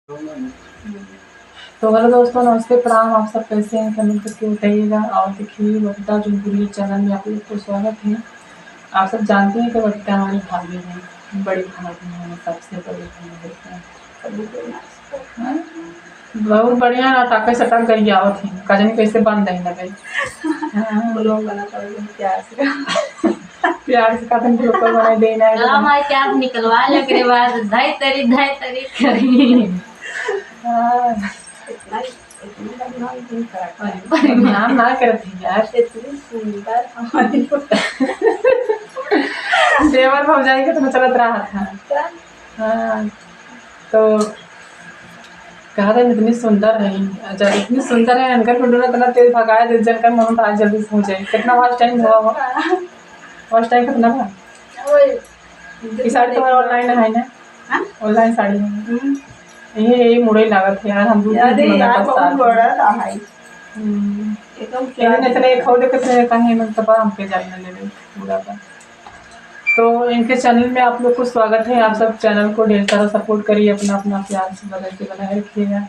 तो हेलो दोस्तों, नमस्ते, प्रणाम। आप सब कैसे हैं? कमेंट करके बताइएगा। और देखिए, बबीता जुनगुनी चैनल में आप लोग को स्वागत है। आप सब जानते हैं कि बबीता हमारी भाभी है, बड़ी भाभी है, सबसे बड़ी भाभी है। बहुत बढ़िया ना, ताकत सटक गई आवत है, कजनी कैसे बन रही ना गई। लोग बना प्यार से प्यार से कदम ब्लोकर बनाई देना है। हमारे क्या निकलवा ले बाद धाई तरी करी। नाम ना करती यार, इतनी सुंदर हमारी देवर भौजाई का तो चलत रहा था। हाँ, तो कहा था इतनी सुंदर रही। अच्छा, इतनी सुंदर है, अंकल को इतना तेज भगाया दे जनकर मन आज जल्दी से हो जाए। कितना वास्ट टाइम हुआ होगा? वास्ट टाइम कितना था? ये साड़ी तो ऑनलाइन है ना? ऑनलाइन साड़ी है। यही मुड़े लागत है यार, हम दूर बड़ा था भाई एकदम। इतने खोले कितने कहीं मतलब हम पे जाने लगे पूरा का। तो इनके चैनल में आप लोग को स्वागत है। आप सब चैनल को ढेर सारा सपोर्ट करिए, अपना अपना प्यार से बदल के बनाए रखिएगा।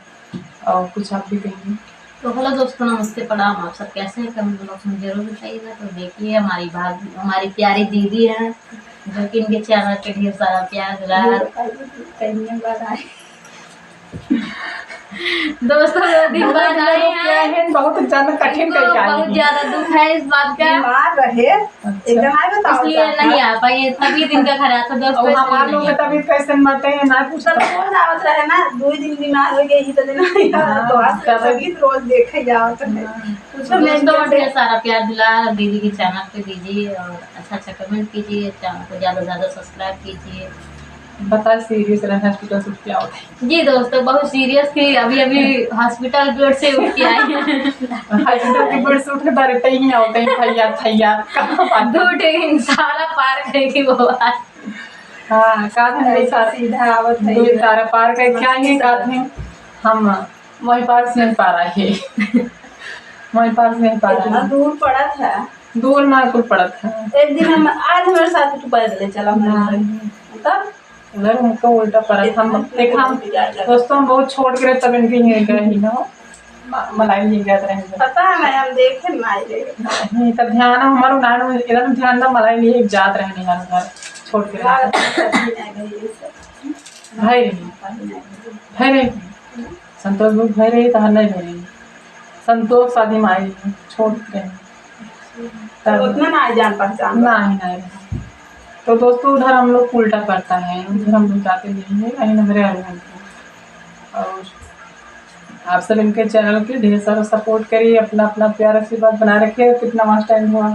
और कुछ आप भी कहिए। तो हेलो दोस्तों, नमस्ते, प्रणाम। आप सब कैसे हैं? कमेंट बॉक्स में जरूर बताइएगा। तो देखिए, हमारी प्यारी दीदी है जो कि इनके चैनल पे ढेर सारा प्यार दिला। दोस्तों दिन बाद आए हैं, बहुत ज्यादा कठिन बहुत ज्यादा दुख है इस बात का। बीमार रहे इसलिए नहीं आ पाए, तबीयत इनका खराब था दोस्तों। हमारे लोग तबीयत कैसे मरते हैं ना पूछता आवत रहे ना, 2 दिन बीमार हो गए ही तो दिन तबीयत रोज देखे जाओ तो ढेर सारा प्यार दिला दीदी के चैनल पे दीजिए और अच्छा कमेंट कीजिए। चैनल को ज्यादा से ज्यादा सब्सक्राइब कीजिए। बता सीरियस रहना, हॉस्पिटल से क्या होता है? जी दोस्तों, बहुत सीरियस थी। अभी हॉस्पिटल बेड से उठ के आई हैं। हॉस्पिटल के बेड से उठ के डायरेक्ट ही होते हैं थैया थैया दूर सारा पार करेगी वो बात। हाँ, काथ में सीधा आवत है दूर तारा पार कर क्या है काथ में हम वही पार से नहीं पा रहे हैं। वही पार से नहीं पा रहे इतना दूर पड़ा था, दूर ना कुल पड़ा था। एक दिन हम आज हमारे साथ तो पैदल चला तब उधर उनको उल्टा पड़ा था। हम दोस्तों हम बहुत छोड़ के तब इनके गए ही ना मलाई नहीं गए रहे। पता है हम देखे नहीं तब ध्यान हमारो नानो इधर ध्यान ना मलाई लिए जात रहने हर घर छोड़ के भाई रही संतोष बुक भाई रही तो नहीं भरी संतोष शादी में आई छोड़ के उतना ना जान पहचान नहीं। तो दोस्तों उधर हम लोग उल्टा पड़ता है, उधर हम लोग जाते नहीं है कहीं नजरे आ रहे। और आप सब इनके चैनल के ढेर सारा सपोर्ट करिए, अपना अपना प्यार आशीर्वाद बना रखिए। कितना वास्ट टाइम हुआ?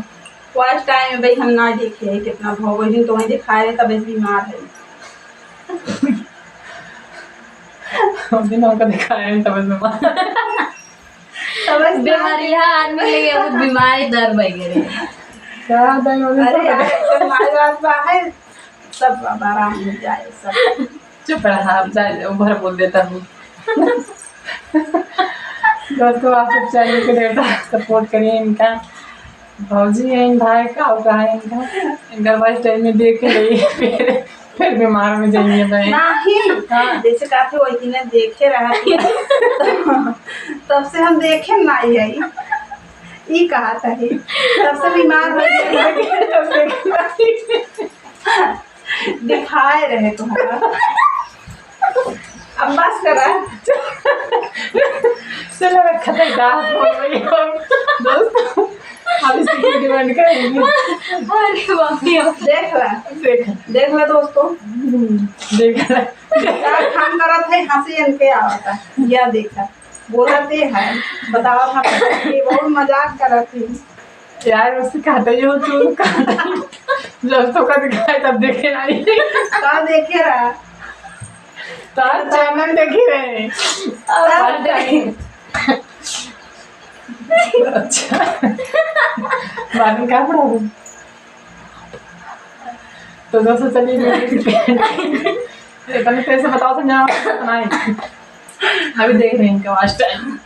वास्ट टाइम में भाई हम ना देखे कितना भोग दिन तो वहीं दिखाए रहे तब बीमार है। दिन हमको दिखाए हैं तब बीमारी आदमी लगे वो बीमारी दर वगैरह क्या है सब आराम हो जाए सब। चुप रहा जाए उभर बोल देता हूँ। दोस्तों आप सब चैनल के ढेर सपोर्ट करिए। इनका भौजी है, इन भाई का और कहा है इनका वाइस टाइम में देख ले फिर बीमार में जाइए भाई नहीं। जैसे कहते वही ने देखे रहा तब से हम देखे ना ही कहा था तब से बीमार हो दिखाए रहे तुम्हारा। अब बस करा चलो खतरनाक हो गई दोस्तों। अब इसी वीडियो एंड करेंगे। देख ला दोस्तों, देख ला खान करत है हंसी इनके आवता या देखा बोलते हैं बताओ हम ये बहुत मजाक करत थी यार। उससे कहते ही हो तू जब तो का दिखाए तब देखे नहीं कब देखे रहा तार चैनल देखे रहे। अच्छा बाद में क्या पढ़ा? तो दोस्तों चलिए इतने कैसे बताओ समझा अभी देख रहे हैं इनका वास्ट टाइम।